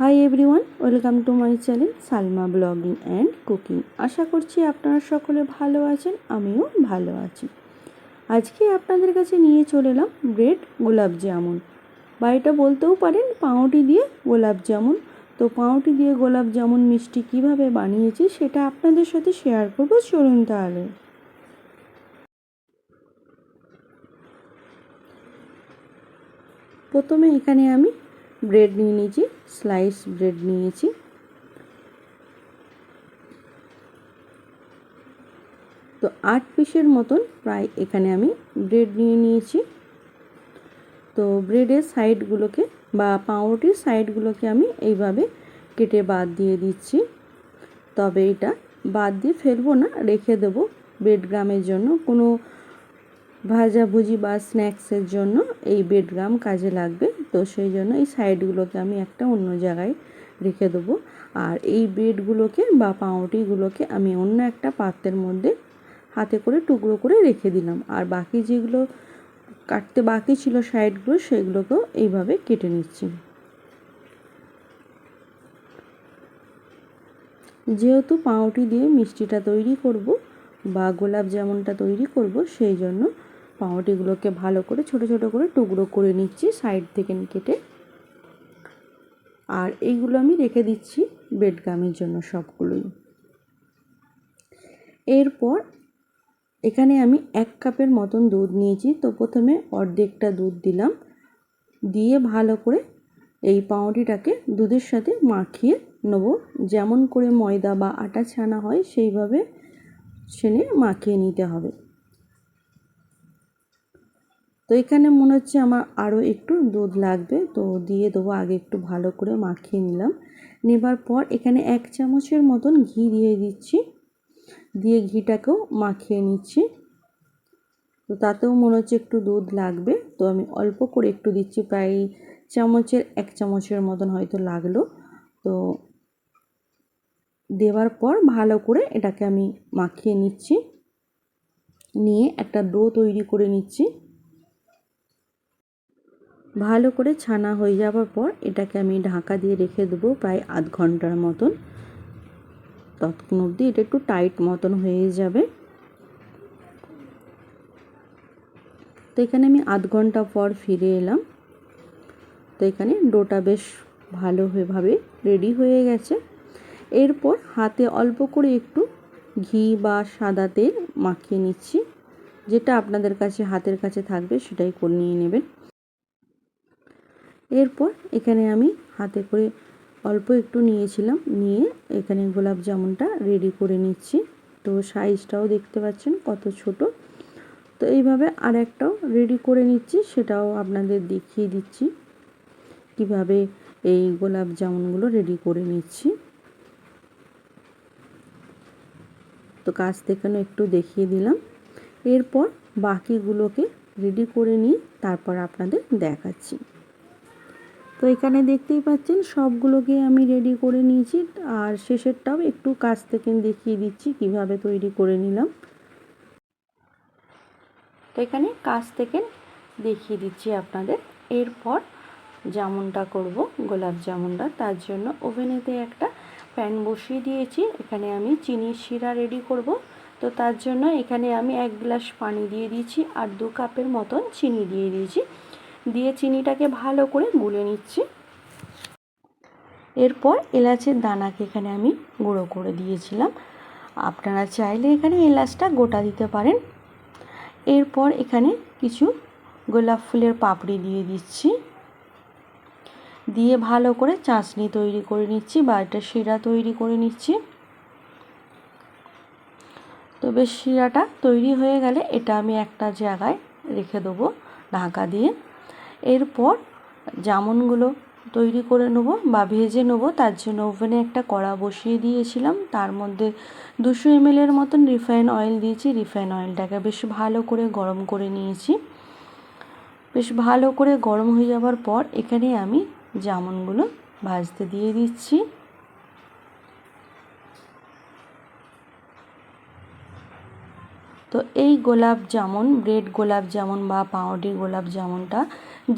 High everyone, welcome to my channel Salma blogging and cooking. আশা করছি আপনারা সকলে ভালো আছেন, আমিও ভালো আছি। আজকে আপনাদের কাছে নিয়ে চলে এলাম ব্রেড গোলাপ জামুন, বা এটা বলতেও পারেন পাউরুটি দিয়ে গোলাপ জামুন। তো পাউরুটি দিয়ে গোলাপ জামুন মিষ্টি কিভাবে বানিয়েছি সেটা আপনাদের সাথে শেয়ার করব। চলুন তাহলে। প্রথমে এখানে আমি ব্রেড নিয়ে নিয়েছি, স্লাইস ব্রেড নিয়েছি। তো 8 পিসের মতন প্রায় এখানে আমি ব্রেড নিয়ে নিয়েছি। তো ব্রেডের সাইডগুলোকে বা পাউরুটির সাইডগুলোকে আমি এইভাবে কেটে বাদ দিয়ে দিচ্ছি। তবে এটা বাদ দিয়ে ফেলবো না, রেখে দেবো ব্রেড গ্রামের জন্য। কোনো ভাজাভুজি বা স্ন্যাক্সের জন্য এই ব্রেড গ্রাম কাজে লাগবে। তো সেই জন্য এই সাইডগুলোকে আমি একটা অন্য জায়গায় রেখে দেবো। আর এই ব্রেডগুলোকে বা পাউরুটিগুলোকে আমি অন্য একটা পাত্রের মধ্যে হাতে করে টুকরো করে রেখে দিলাম। আর বাকি যেগুলো কাটতে বাকি ছিল সাইডগুলো, সেগুলোকেও এইভাবে কেটে নিচ্ছি। যেহেতু পাউরুটি দিয়ে মিষ্টিটা তৈরি করব বা গোলাপ জামুনটা তৈরি করব, সেই জন্য পাউরুটিগুলোকে ভালো করে ছোট ছোট করে টুকরো করে নিচ্ছি সাইড থেকে কেটে। আর এইগুলো আমি রেখে দিচ্ছি ব্রেড গ্রামের জন্য সবগুলোই। এরপর এখানে আমি 1 কাপের মতন দুধ নিয়েছি। তো প্রথমে অর্ধেকটা দুধ দিলাম, দিয়ে ভালো করে এই পাউরুটিটাকে দুধের সাথে মাখিয়ে নেব। যেমন করে ময়দা বা আটা ছানা হয় সেইভাবে ছেনে মাখিয়ে নিতে হবে। তো এখানে মনে হচ্ছে আমার আরও একটু দুধ লাগবে, তো দিয়ে দেবো। আগে একটু ভালো করে মাখিয়ে নিলাম। নেবার পর এখানে 1 চামচের মতন ঘি দিয়ে দিচ্ছি, দিয়ে ঘিটাকেও মাখিয়ে নিচ্ছি। তো তাতেও মনে হচ্ছে একটু দুধ লাগবে, তো আমি অল্প করে একটু দিচ্ছি, প্রায় চামচের 1 চামচের মতন হয়তো লাগলো। তো দেওয়ার পর ভালো করে এটাকে আমি মাখিয়ে নিচ্ছি, নিয়ে একটা ডো তৈরি করে নিচ্ছি। ভালো করে ছানা হয়ে যাওয়ার পর এটাকে আমি ঢাকা দিয়ে রেখে দেবো প্রায় আধ ঘন্টার মতন। ততক্ষণ অবধি এটা একটু টাইট মতন হয়ে যাবে। তো এখানে আমি আধ ঘন্টা পর ফিরে এলাম। তো এখানে ডোটা বেশ ভালোভাবে রেডি হয়ে গেছে। এরপর হাতে অল্প করে একটু ঘি বা সাদা তেল মাখিয়ে নিচ্ছি, যেটা আপনাদের কাছে হাতের কাছে থাকবে সেটাই করে নিয়ে নেবেন। এরপর এখানে আমি হাতে করে অল্প একটু নিয়েছিলাম, নিয়ে এখানে গোলাপ জামুনটা রেডি করে নিচ্ছি। তো সাইজটাও দেখতে পাচ্ছেন কত ছোট। তো এইভাবে আর একটাও রেডি করে নিচ্ছি, সেটাও আপনাদের দেখিয়ে দিচ্ছি কিভাবে এই গোলাপ জামুনগুলো রেডি করে নিচ্ছি। তো কাছ থেকে একটু দেখিয়ে দিলাম। এরপর বাকিগুলোকে রেডি করে নিয়ে তারপর আপনাদের দেখাচ্ছি। তো এখানে দেখতেই পাচ্ছেন সবগুলোকে আমি রেডি করে নিয়েছি। আর শেষেরটাও একটু কাছ থেকে দেখিয়ে দিচ্ছি কিভাবে তৈরি করে নিলাম। তো এখানে কাছ থেকে দেখিয়ে দিচ্ছি আপনাদের। এরপর জামুনটা করব, গোলাপ জামুনটা, তার জন্য ওভেনেতে একটা প্যান বসিয়ে দিয়েছি। এখানে আমি চিনির শিরা রেডি করব। তো তার জন্য এখানে আমি 1 গ্লাস পানি দিয়ে দিয়েছি আর 2 কাপের মতন চিনি দিয়ে দিয়েছি, দিয়ে চিনিটাকে ভালো করে গুলে নিচ্ছি। এরপর এলাচের দানাকে এখানে আমি গুঁড়ো করে দিয়েছিলাম, আপনারা চাইলে এখানে এলাচটা গোটা দিতে পারেন। এরপর এখানে কিছু গোলাপ ফুলের পাপড়ি দিয়ে দিচ্ছি, দিয়ে ভালো করে চাশনি তৈরি করে নিচ্ছি বা একটা শিরা তৈরি করে নিচ্ছি। তো বেশ শিরাটা তৈরি হয়ে গেলে এটা আমি একটা জায়গায় রেখে দেবো ঢাকা দিয়ে। এরপর জামুনগুলো তৈরি করে নেব বা ভেজে নেব। তার জন্য ওভেনে একটা কড়া বসিয়ে দিয়েছিলাম, তার মধ্যে 200 ml এর মতন রিফাইন অয়েল দিয়েছি। রিফাইন অয়েলটাকে বেশ ভালো করে গরম করে নিয়েছি। বেশ ভালো করে গরম হয়ে যাওয়ার পর এখানে আমি জামুনগুলো ভাজতে দিয়ে দিচ্ছি। তো এই গোলাপ জামুন, ব্রেড গোলাপ জামুন বা পাউরুটি গোলাপ জামুনটা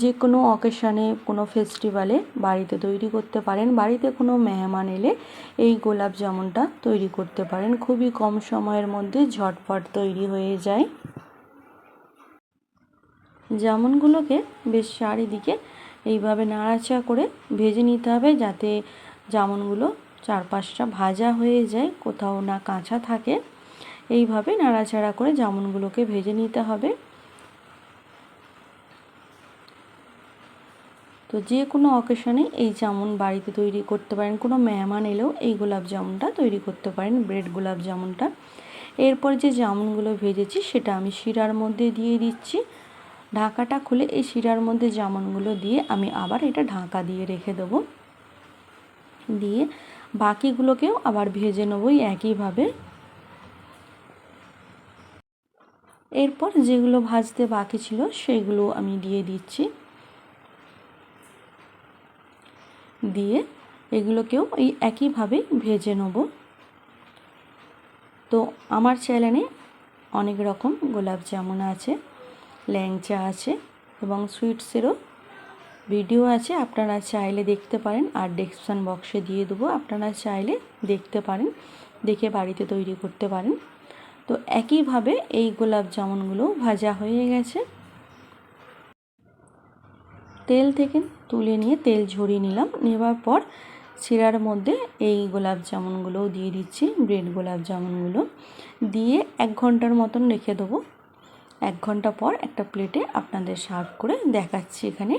যে কোনো অকেশানে, কোনো ফেস্টিভ্যালে বাড়িতে তৈরি করতে পারেন। বাড়িতে কোনো মেহমান এলে এই গোলাপ জামুনটা তৈরি করতে পারেন, খুবই কম সময়ের মধ্যে ঝটপট তৈরি হয়ে যায়। জামুনগুলোকে বেশ চারিদিকে এইভাবে নাড়াচাড়া করে ভেজে নিতে হবে, যাতে জামুনগুলো চারপাশটা ভাজা হয়ে যায়, কোথাও না কাঁচা থাকে। এইভাবে নাড়াচাড়া করে জামুনগুলোকে ভেজে নিতে হবে। তো যে কোনো অকেশনে এই জামুন বাড়িতে তৈরি করতে পারেন, কোনো মেহমান এলেও এই গোলাপ জামুনটা তৈরি করতে পারেন, ব্রেড গোলাপ জামুনটা। এরপর যে জামুনগুলো ভেজেছি সেটা আমি শিরার মধ্যে দিয়ে দিচ্ছি। ঢাকাটা খুলে এই শিরার মধ্যে জামুনগুলো দিয়ে আমি আবার এটা ঢাকা দিয়ে রেখে দেবো। দিয়ে বাকিগুলোকেও আবার ভেজে নেবো একইভাবে। এরপর যেগুলো ভাজতে বাকি ছিল সেগুলো আমি দিয়ে দিচ্ছি। দিয়ে এগুলোকেও এই একইভাবে ভেজে নেব। তো আমার চ্যানেলে অনেক রকম গোলাপ জামুন আছে, ল্যাংচা আছে এবং সুইটসেরও ভিডিও আছে, আপনারা চাইলে দেখতে পারেন। আর ডেসক্রিপশন বক্সে দিয়ে দেবো, আপনারা চাইলে দেখতে পারেন, দেখে বাড়িতে তৈরি করতে পারেন। তো একইভাবে এই গোলাপ জামুনগুলো ভাজা হয়ে গেছে। তেল থেকে তুলে নিয়ে তেল ঝরিয়ে নিলাম। নেওয়ার পর শিরার মধ্যে এই গোলাপ জামুনগুলোও দিয়ে দিচ্ছি, ব্রেড গোলাপ জামুনগুলো দিয়ে 1 ঘন্টার মতন রেখে দেবো। 1 ঘন্টা পর একটা প্লেটে আপনাদের সার্ভ করে দেখাচ্ছি এখানে।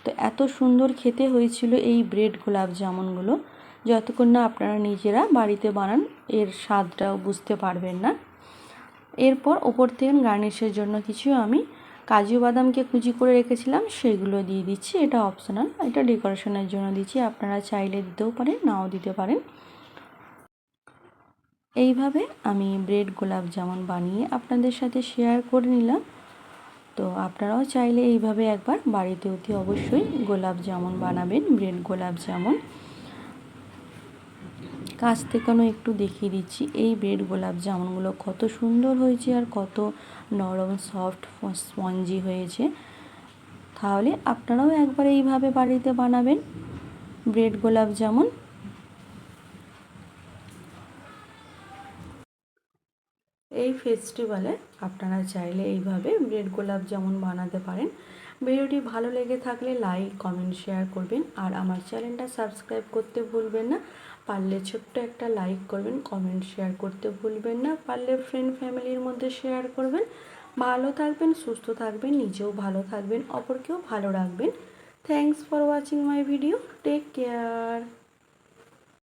তো এত সুন্দর খেতে হয়েছিল এই ব্রেড গোলাপ জামুনগুলো, যতক্ষণ না আপনারা নিজেরা বাড়িতে বানান এর স্বাদটাও বুঝতে পারবেন না। এরপর ওপর থেকে গার্নিশের জন্য কিছু আমি কাজু বাদামকে কুচি করে রেখেছিলাম, সেগুলো দিয়ে দিচ্ছি। এটা অপশনাল, এটা ডেকোরেশনের জন্য দিচ্ছি, আপনারা চাইলে দিতেও পারেন, নাও দিতে পারেন। এইভাবে আমি ব্রেড গোলাপ জামুন বানিয়ে আপনাদের সাথে শেয়ার করে নিলাম। তো আপনারাও চাইলে এইভাবে একবার বাড়িতে অতি অবশ্যই গোলাপ জামুন বানাবেন, ব্রেড গোলাপ জামুন। কাছ থেকেও একটু দেখিয়ে দিচ্ছি এই ব্রেড গোলাপ জামুনগুলো কত সুন্দর হয়েছে আর কত নরম সফট স্পঞ্জি হয়েছে। তাহলে আপনারাও একবার এইভাবে বাড়িতে বানাবেন ব্রেড গোলাপ জামুন। এই ফেস্টিভ্যালে আপনারা চাইলে এইভাবে ব্রেড গোলাপ জামুন বানাতে পারেন। ভিডিওটি ভালো লেগে থাকলে লাইক, কমেন্ট, শেয়ার করবেন। আর আমার চ্যানেলটা সাবস্ক্রাইব করতে ভুলবেন না। পারলে ছোট্ট একটা লাইক করবেন, কমেন্ট শেয়ার করতে ভুলবেন না। পারলে ফ্রেন্ড ফ্যামিলির মধ্যে শেয়ার করবেন। ভালো থাকবেন, সুস্থ থাকবেন, নিজেও ভালো থাকবেন, অপরকেও ভালো রাখবেন। Thanks for watching my video. Take care.